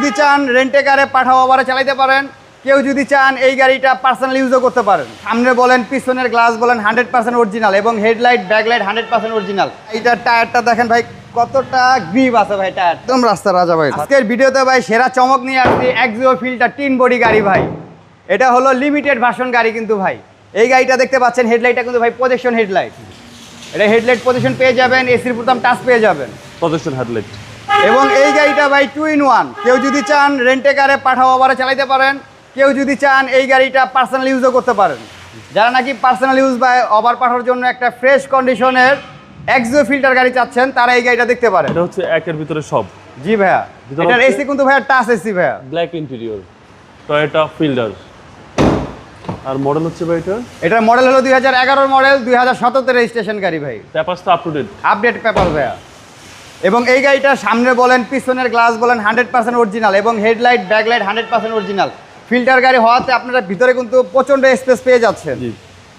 যদি চান রেন্টে কারে পাঠাও ওভারে চালাতে পারেন, কেউ যদি চান এই গাড়িটা পার্সোনাল ইউজও করতে পারেন। সামনে বলেন পিছনের গ্লাস বলেন 100% অরিজিনাল এবং হেডলাইট ব্যাকলাইট 100% অরিজিনাল। এইটার টায়ারটা দেখেন ভাই কতটা গ্রিপ আছে ভাই, টায়ার একদম রাস্তা রাজা ভাই। আজকের ভিডিওতে ভাই সেরা চমক নিয়ে আসছি এক্সিও ফিল্টার 3 বডি গাড়ি ভাই। এটা হলো লিমিটেড ভার্সন গাড়ি কিন্তু ভাই। এই গাড়িটা দেখতে পাচ্ছেন হেডলাইটটা কিন্তু ভাই প্রজেকশন হেডলাইট। এটা হেডলাইট পজিশন পেয়ে যাবেন, এসির বোতাম টাচ পেয়ে যাবেন, প্রজেকশন হেডলাইট। এবং এই গাড়িটা ভাই 2 in 1। কেউ যদি চান রেন্টে কারে পাঠাও ওভারে চালাতে পারেন, কেউ যদি চান এই গাড়িটা পার্সোনাল ইউজও করতে পারেন। যারা নাকি পার্সোনাল ইউজ বা ওভার পাঠানোর জন্য একটা ফ্রেশ কন্ডিশনের এক্সিও ফিল্টার গাড়ি চাচ্ছেন, তারা এই গাড়িটা দেখতে পারেন। এটা হচ্ছে একের ভিতরে সব। জি ভাইয়া, এটার এসি কিন্তু ভাইয়া টাচ এসি ভাইয়া, ব্ল্যাক ইন্টেরিয়র, টয়োটা ফিল্ডার। আর মডেল হচ্ছে ভাই এটার মডেল হলো 2011 মডেল, 2017 রেজিস্ট্রেশন গাড়ি ভাই। পেপারসটা up to date, update paper ভাইয়া। এবং এই গাড়িটা সামনে বলেন পিছনের গ্লাস বলেন 100% অরিজিনাল এবং হেডলাইট ব্যাকলাইট 100% অরিজিনাল। ফিল্টার গাড়ি হওয়াতে আপনারা ভিতরে কিন্তু প্রচন্ড স্পেস পেয়ে যাচ্ছেন।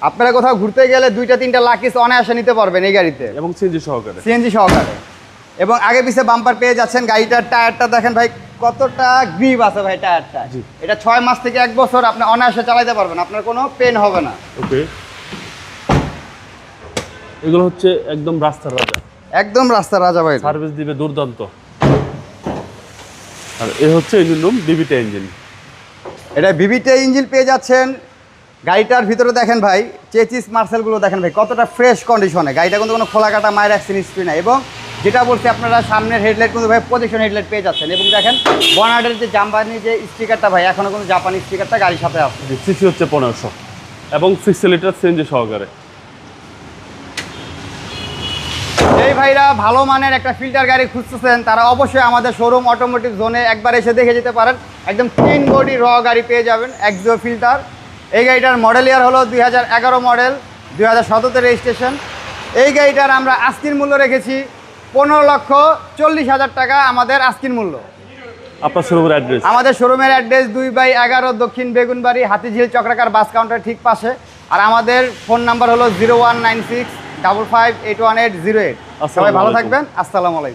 আপনারা কোথাও ঘুরতে গেলে 2-3টা লাকিস অনায়াসে নিতে পারবেন এই গাড়িতে, এবং সিএনজি সহকারে। সিএনজি সহকারে। এবং আগে পিছে বাম্পার পেয়ে যাচ্ছেন। গাড়িটার টায়ারটা দেখেন ভাই কতটা গ্রিপ আছে ভাই টায়ারটা। এটা 6 মাস থেকে 1 বছর আপনি অনায়াসে চালাতে পারবেন, আপনার কোনো পেন হবে না। ওকে, এগুলো হচ্ছে একদম রাস্তার রাজা, একদম রাস্তার রাজা ভাই। সার্ভিস দিবে দুর্দান্ত। আর এ হচ্ছে ইঞ্জিন রুম, ডিভিটা ইঞ্জিন। এটা ভিভিটে ইঞ্জিন পেয়ে যাচ্ছেন। গাড়িটার ভিতরে দেখেন ভাই চেচিস মার্সেলগুলো দেখেন ভাই কতটা ফ্রেশ কন্ডিশনে। গাড়িটা কিন্তু কোনো খোলা কাটা মায়ের অ্যাক্সিডেন্ট হিস্ট্রি নাই। এবং যেটা বলছি আপনারা সামনের হেডলাইট কিন্তু ভাই প্রজেকশন হেডলাইট পেয়ে যাচ্ছেন। এবং দেখেন বনার্ডের যে জাপানি যে স্টিকারটা ভাই, এখনও কিন্তু জাপানি স্টিকারটা গাড়ির সাথে আছে। সিসি হচ্ছে 1500 এবং 6 লিটার সিএনজি সহকারে। এই ভাইরা ভালো মানের একটা ফিল্টার গাড়ি খুঁজতেছেন, তারা অবশ্যই আমাদের শোরুম অটোমোটিভ জোনে একবার এসে দেখে যেতে পারেন। একদম 3 বডি র গাড়ি পেয়ে যাবেন এক্সিও ফিল্টার। এই গাড়িটার মডেল ইয়ার হলো 2011 মডেল, 2017 রেজিস্ট্রেশন। এই গাড়িটার আমরা আস্কিন মূল্য রেখেছি 15,40,000 টাকা আমাদের আস্কিন মূল্য। আপনার শোরুমের অ্যাড্রেস? আমাদের শোরুমের অ্যাড্রেস 2/11 দক্ষিণ বেগুনবাড়ি, হাতিঝিল চক্রাকার বাস কাউন্টার ঠিক পাশে। আর আমাদের ফোন নাম্বার হলো 0196558180। সবাই ভালো থাকবেন। আসসালামু আলাইকুম।